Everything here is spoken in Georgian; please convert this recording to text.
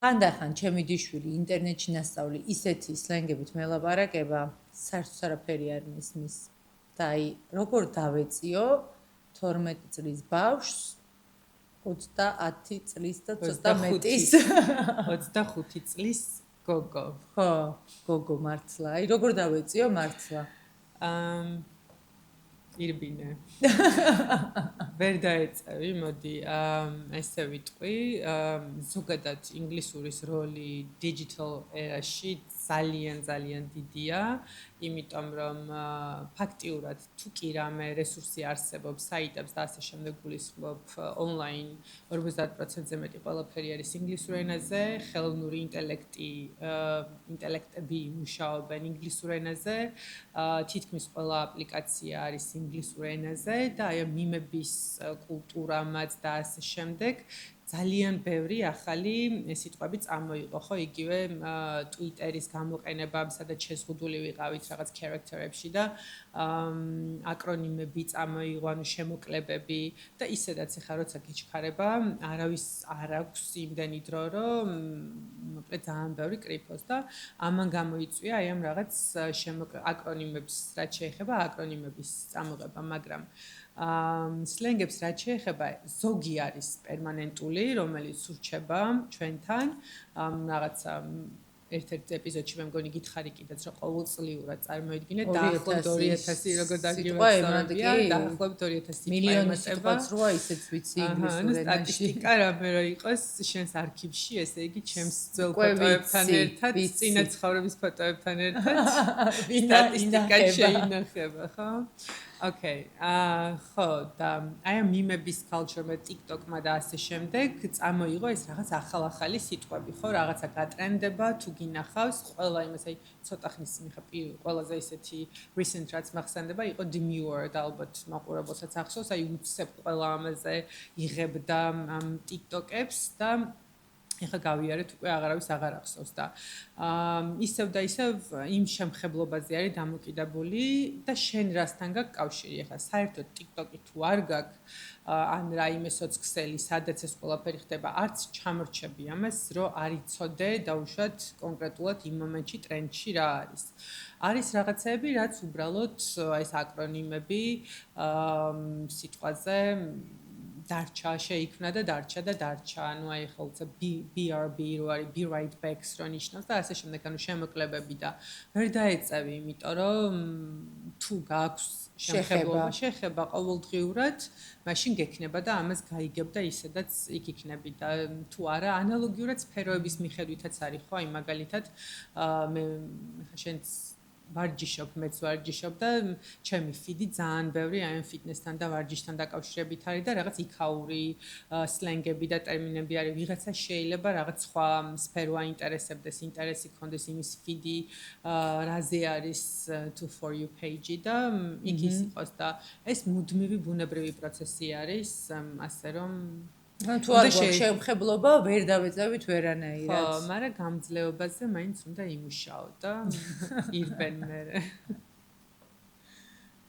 ხანდახან ჩემი დიშვილი ინტერნეტში ნასწავლი ისეთი სლენგებით მელაპარაკება, საერთოდ არაფერი არ მისმის. და აი, როგორ დავეწიო 12 წლის ბავშვს 30 წლის და ცოტა მეტის 25 წლის გოგო. ხო, გოგო მართლა. აი, როგორ დავეწიო მართლა? ირბინე. ვერ დაეწევი, მოდი, ესე ვიტყვი, ზოგადად ინგლისურის როლი digital era-ში ძალიან დიდია, იმიტომ რომ ფაქტიურად თუ კი რამე რესურსი არსებობს, საიტებს და ასე შემდეგ გულისხმობ ონლაინ 50%-ზე მეტი ყველაფერი არის ინგლისურ ენაზე, ხელოვნური ინტელექტები მუშაობენ ინგლისურ ენაზე, თითქმის ყველა აპლიკაცია არის ინგლისურ ენაზე და აი მიმების კულტურამაც და ასე შემდეგ ძალიან ბევრი ახალი სიტყვები წამოიღო, ხო, იგივე Twitter-ის გამოყენება, სადაც შეზღუდული ვიყავით რაღაც character-ებში და აკრონიმები წამოიღო, ანუ შემოკლებები და ისედაც ახლა როცა გიჩქარება, არავის არ აქვს იმდენი დრო, რომ მოკლედ ძალიან ბევრი კრიფოს და ამან გამოიწვია აი ამ რაღაც აკრონიმებს, რაც შეეხება აკრონიმების წამოღება, მაგრამ სლენგებს რაც შეეხება, ზოგი არის პერმანენტული, რომელიც სურჩება ჩვენთან, რაღაცა ერთ-ერთ ეპიზოდში მე მგონი გითხარი კიდეც, რომ ყოველწლიურად წარმოიდგინეთ დაახლოებით 2000 როგორ დაგივასწორებია, დაახლოებით 2000 მილიონი სიტყვაც როა ისეც ვიცი ინგლისურ ენაში. სტატისტიკა რამე რო იყოს შენს არქივში, ესე იგი ჩემს ძველ ფოტოებთან ერთად, წინა ცხოვრების ფოტოებთან ერთად სტატისტიკა შეინახება, ხო? Okay. ხო, და აი ამ მიმების culture-მა, TikTok-მა და ასე შემდეგ წამოიღო ეს რაღაც ახალ-ახალი სიტყვები, ხო, რაღაცა გატრენდება, თუ გინახავს, ყველა იმას, აი ცოტა ხნის მიხა ყველაზე ისეთი recent რაც მახსენდება, იყო demure და ალბათ მაყურებელსაც ახსოვს, აი უცებ ყველა ამაზე იღებდა ამ TikTok-ებს და ეხა გავიარეთ უკვე აღარავის აღარ ახსოვს და ისევ და ისევ იმ შემხებლობაზე არის დამოკიდებული და შენ რასთან გაქვს კავშირი ეხა საერთოდ TikTok-ი თუ არ გაქვს ან რაიმე სოციალური სადაც ეს ყველაფერი ხდება არც ჩამორჩები ამას რომ არ იცოდე დაუშვათ კონკრეტულად იმ მომენტში ტრენდში რა არის არის რაღაცები რაც უბრალოდ აი ეს აკრონიმები სიტყვაზე დარჩა შეიქმნა და დარჩა ანუ აი ხო უცა BRB რო არის be right backs რო ნიშნავს და ასე შემდეგ ანუ შემოკლებები და ვერ დაეწევი იმიტომ რომ თუ გაქვს შეხება ყოველდღიურად მაშინ გექნება და ამას გაიგებ და ისედაც იქ იქნები და თუ არა ანალოგიურად სფეროების მიხედვითაც არის ხო აი მაგალითად მე ხა შენს ვარჯიშობ, მეც ვარჯიშობ და ჩემი ფიდი ძალიან ბევრი აი ამ ფიტნესთან და ვარჯიშთან დაკავშირებით არის და რაღაც იქაური სლენგები და ტერმინები არის. ვიღაცა შეიძლება რაღაც სხვა სფერო აინტერესებდეს, ინტერესი ქონდეს იმის ფიდი, რაზე არის to for you page და იქ ის იყოს და ეს მუდმივი ბუნებრივი პროცესი არის, ასე რომ თუ არ გვაქვს შემხებლობა, ვერ დავეწევით ვერანაირად. ხო, მაგრამ გამძლეობაზე მაინც უნდა იმუშაო და ირბენ მერე.